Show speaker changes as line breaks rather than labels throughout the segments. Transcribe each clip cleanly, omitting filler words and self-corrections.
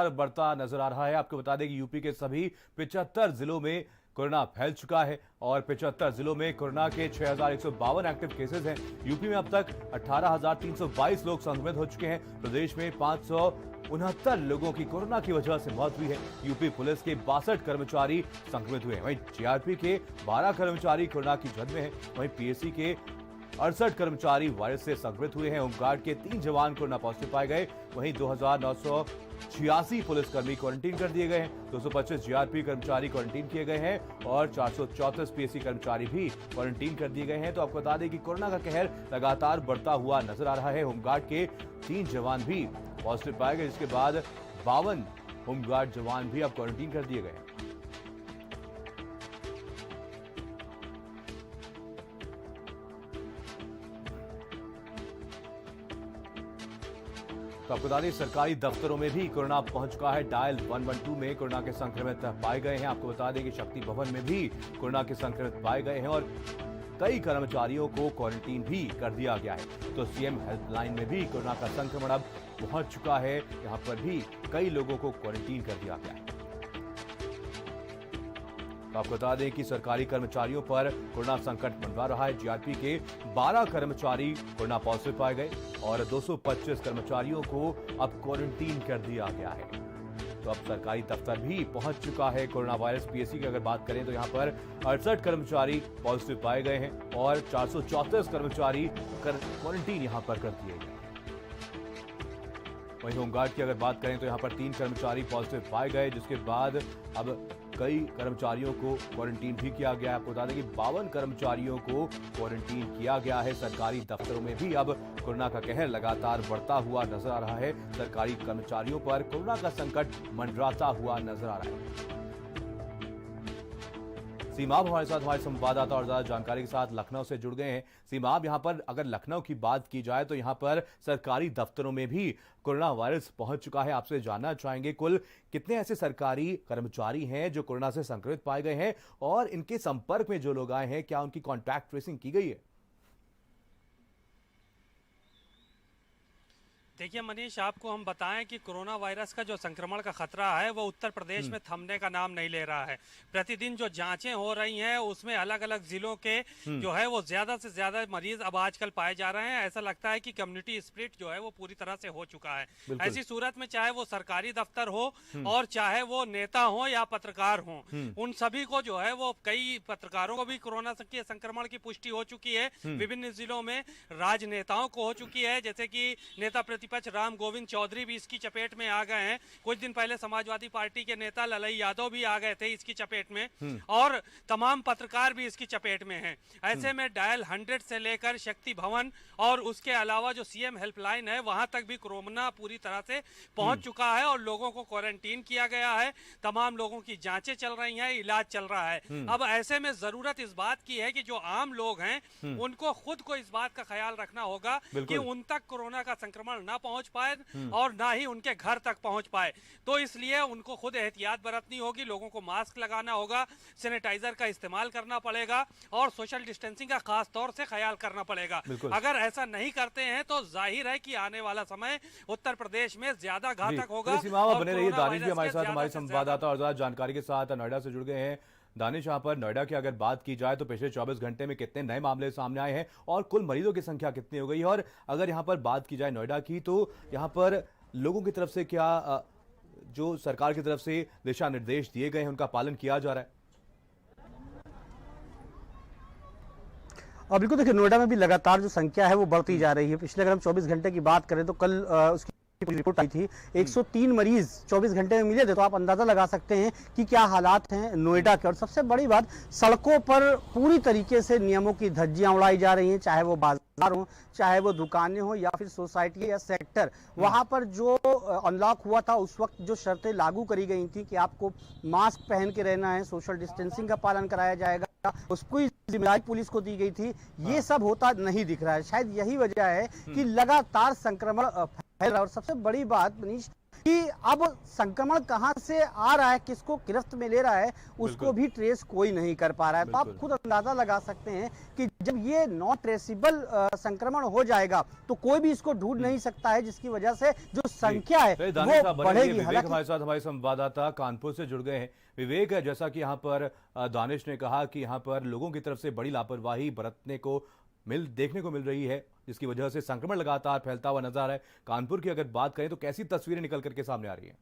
लगातार बढ़ता नजर आ रहा है। आपको बता दें कि यूपी के सभी 75 जिलों में कोरोना फैल चुका है और 75 जिलों में कोरोना के 6152 एक्टिव केसेस हैं। यूपी में अब तक 18,322 लोग संक्रमित हो चुके हैं। प्रदेश में 569 लोगों की कोरोना की वजह से मौत हुई है। यूपी पुलिस के 62 कर्मचारी संक्रमित हुए हैं। वहीं जीआरपी के 12 कर्मचारी कोरोना की जद में हैं। वहीं पीएससी के 68 कर्मचारी वायरस से संक्रमित हुए हैं। होमगार्ड के 3 जवान कोरोना पॉजिटिव पाए गए। वहीं 2,986 पुलिसकर्मी क्वारंटीन कर दिए गए हैं। 225 जीआरपी कर्मचारी क्वारंटीन किए गए हैं और 434 पीएससी कर्मचारी भी क्वारंटीन कर दिए गए हैं। तो आपको बता दें कि कोरोना का कहर लगातार बढ़ता हुआ नजर आ रहा है। होमगार्ड के 3 जवान भी पॉजिटिव पाए गए, जिसके बाद 52 होमगार्ड जवान भी अब क्वारंटीन कर दिए गए हैं। तो आपको बता दें सरकारी दफ्तरों में भी कोरोना पहुंच चुका है। डायल 112 में कोरोना के संक्रमित पाए गए हैं। आपको बता दें कि शक्ति भवन में भी कोरोना के संक्रमित पाए गए हैं और कई कर्मचारियों को क्वारंटीन भी कर दिया गया है। तो सीएम हेल्पलाइन में भी कोरोना का संक्रमण अब पहुंच चुका है। यहां पर भी कई लोगों को क्वारंटीन कर दिया गया है। तो आपको बता दें कि सरकारी कर्मचारियों पर कोरोना संकट मंडरा रहा है। जीआरपी के 12 कर्मचारी कोरोना पॉजिटिव पाए गए और 225 कर्मचारियों को अब क्वारंटीन कर दिया गया है। तो अब सरकारी दफ्तर भी पहुंच चुका है कोरोना वायरस। पीएससी की अगर बात करें तो यहां पर 68 कर्मचारी पॉजिटिव पाए गए हैं और 434 कर्मचारी क्वारंटीन यहां पर कर दिए गए। वहीं होमगार्ड की अगर बात करें तो यहां पर 3 कर्मचारी पॉजिटिव पाए गए, जिसके बाद अब कई कर्मचारियों को क्वारंटीन भी किया गया है। आपको बता दें कि 52 कर्मचारियों को क्वारंटीन किया गया है। सरकारी दफ्तरों में भी अब कोरोना का कहर लगातार बढ़ता हुआ नजर आ रहा है। सरकारी कर्मचारियों पर कोरोना का संकट मंडराता हुआ नजर आ रहा है। सीमा आप हमारे साथ हमारे संवाददाता और ज्यादा जानकारी के साथ लखनऊ से जुड़ गए हैं। सीमा आप, यहां पर अगर लखनऊ की बात की जाए तो यहां पर सरकारी दफ्तरों में भी कोरोना वायरस पहुंच चुका है। आपसे जानना चाहेंगे कुल कितने ऐसे सरकारी कर्मचारी हैं जो कोरोना से संक्रमित पाए गए हैं और इनके संपर्क में जो लोग आए हैं, क्या उनकी कॉन्टैक्ट ट्रेसिंग की गई है?
देखिए मनीष, आपको हम बताएं कि कोरोना वायरस का जो संक्रमण का खतरा है वो उत्तर प्रदेश में थमने का नाम नहीं ले रहा है। प्रतिदिन जो जांचें हो रही हैं उसमें अलग अलग जिलों के जो है वो ज्यादा से ज्यादा मरीज अब आजकल पाए जा रहे हैं। ऐसा लगता है कि कम्युनिटी स्प्रिट जो है वो पूरी तरह से हो चुका है। ऐसी सूरत में चाहे वो सरकारी दफ्तर हो और चाहे वो नेता हो या पत्रकार हो, उन सभी को जो है वो कई पत्रकारों को भी कोरोना के संक्रमण की पुष्टि हो चुकी है। विभिन्न जिलों में राजनेताओं को हो चुकी है, जैसे कि नेता प्रतिपक्ष राम गोविंद चौधरी भी इसकी चपेट में आ गए हैं। कुछ दिन पहले समाजवादी पार्टी के नेता ललई यादव भी आ गए थे इसकी चपेट में और तमाम पत्रकार भी इसकी चपेट में हैं। ऐसे में डायल 100 से लेकर शक्ति भवन और उसके अलावा जो सीएम हेल्पलाइन है वहां तक भी कोरोना पूरी तरह से पहुंच चुका है और लोगों को क्वारंटीन किया गया है। तमाम लोगों की जांचें चल रही हैं, इलाज चल रहा है। अब ऐसे में जरूरत इस बात की है कि जो आम लोग हैं उनको खुद को इस बात का ख्याल रखना होगा कि उन तक कोरोना का संक्रमण न पहुंच पाए और ना ही उनके घर तक पहुंच पाए। तो इसलिए उनको खुद एहतियात बरतनी होगी, लोगों को मास्क लगाना होगा, सैनिटाइजर का इस्तेमाल करना पड़ेगा और सोशल डिस्टेंसिंग का खास तौर से ख्याल करना पड़ेगा। अगर ऐसा नहीं करते हैं तो जाहिर है कि आने वाला समय उत्तर प्रदेश में ज्यादा घातक होगा।
बने रहिए, दानिश भी हमारे साथ हमारे संवाददाता और ज्यादा जानकारी के साथ नोएडा से जुड़ गए हैं। दानिश, यहाँ पर नोएडा की अगर बात की जाए तो पिछले 24 घंटे में कितने नए मामले सामने आए हैं और कुल मरीजों की संख्या कितनी हो गई है? और अगर यहाँ पर बात की जाए नोएडा की तो यहाँ पर लोगों की तरफ से क्या जो सरकार की तरफ से दिशा निर्देश दिए गए हैं उनका पालन किया जा रहा है?
और बिल्कुल देखिए, नोएडा में भी लगातार जो संख्या है वो बढ़ती जा रही है। पिछले अगर हम 24 घंटे की बात करें तो कल उसकी रिपोर्ट आई थी 103 मरीज 24 घंटे में मिले थे। तो आप अंदाजा लगा सकते हैं कि क्या हालात हैं नोएडा के। और सबसे बड़ी बात, सड़कों पर पूरी तरीके से नियमों की धज्जियां उड़ाई जा रही हैं, चाहे वो बाजार हो, चाहे वो दुकानें हो या फिर सोसाइटी या सेक्टर। वहां पर जो अनलॉक हुआ था उस वक्त जो शर्तें लागू करी गई थी कि आपको मास्क पहन के रहना है, सोशल डिस्टेंसिंग का पालन कराया जाएगा, उसको जिम्मेदारी पुलिस को दी गई थी, ये सब होता नहीं दिख रहा है। शायद यही वजह है कि लगातार संक्रमण फैल रहा है। और सबसे बड़ी बात मनीष, कि अब संक्रमण कहां से आ रहा है, किसको गिरफ्त में ले रहा है, उसको
बिल्कुल।
भी ट्रेस कोई नहीं कर पा रहा है। तो आप
बिल्कुल।
खुद अंदाजा लगा सकते हैं कि जब ये नॉन ट्रेसेबल संक्रमण हो जाएगा तो कोई भी इसको ढूंढ नहीं सकता है, जिसकी वजह से जो संख्या है
तो दानिश
वो
साहब बने रहिए।
बढ़ेगी।
विवेक
हालांकि
हमारे साथ, हमारे संवाददाता कानपुर से जुड़ गए हैं। विवेक, जैसा कि यहाँ पर दानिश ने कहा कि यहाँ पर लोगों की तरफ से बड़ी लापरवाही बरतने को देखने को मिल रही है, जिसकी वजह से संक्रमण लगातार फैलता हुआ नजर आ रहा है। कानपुर की अगर बात करें तो कैसी तस्वीरें निकल करके सामने आ रही हैं?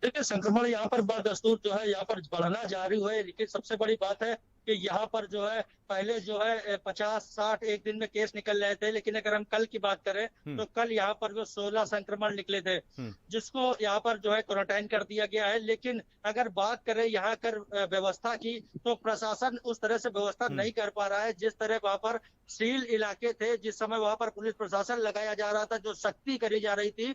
देखिए, संक्रमण यहाँ पर बदस्तूर जो है यहाँ पर बढ़ना जारी है। लेकिन सबसे बड़ी बात है कि यहाँ पर जो है पहले जो है 50-60 एक दिन में केस निकल रहे थे, लेकिन अगर हम कल की बात करें तो कल यहाँ पर जो 16 संक्रमण निकले थे, जिसको यहाँ पर जो है क्वारंटाइन कर दिया गया है। लेकिन अगर बात करें यहाँ कर व्यवस्था की, तो प्रशासन उस तरह से व्यवस्था नहीं कर पा रहा है। जिस तरह वहाँ पर सील इलाके थे, जिस समय वहाँ पर पुलिस प्रशासन लगाया जा रहा था, जो सख्ती करी जा रही थी,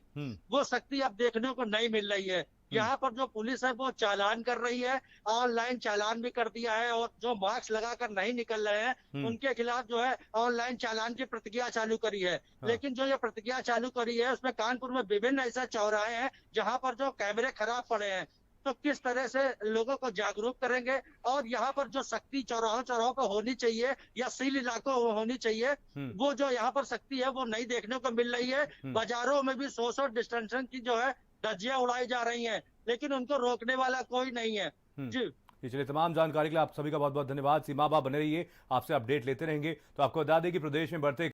वो सख्ती अब देखने को नहीं मिल रही है। यहाँ पर जो पुलिस है वो चालान कर रही है, ऑनलाइन चालान भी कर दिया है, और जो मास्क लगाकर नहीं निकल रहे हैं उनके खिलाफ जो है ऑनलाइन चालान की प्रतिक्रिया चालू करी है। लेकिन जो ये प्रतिक्रिया चालू करी है उसमें कानपुर में विभिन्न ऐसे चौराहे हैं जहाँ पर जो कैमरे खराब पड़े हैं। तो किस तरह से लोगों को जागरूक करेंगे, और यहाँ पर जो सख्ती चौराहों पर होनी चाहिए या सील इलाकों में होनी चाहिए, वो जो यहाँ पर सख्ती है वो नहीं देखने को मिल रही है। बाजारों में भी सोशल डिस्टेंसिंग की जो है धज्जियां उड़ाई जा रही हैं, लेकिन उनको रोकने वाला कोई नहीं है। जी
चलिए, तमाम जानकारी के लिए आप सभी का बहुत बहुत धन्यवाद। सीमा बा बने रहिए, आपसे अपडेट लेते रहेंगे। तो आपको बता दें कि प्रदेश में बढ़ते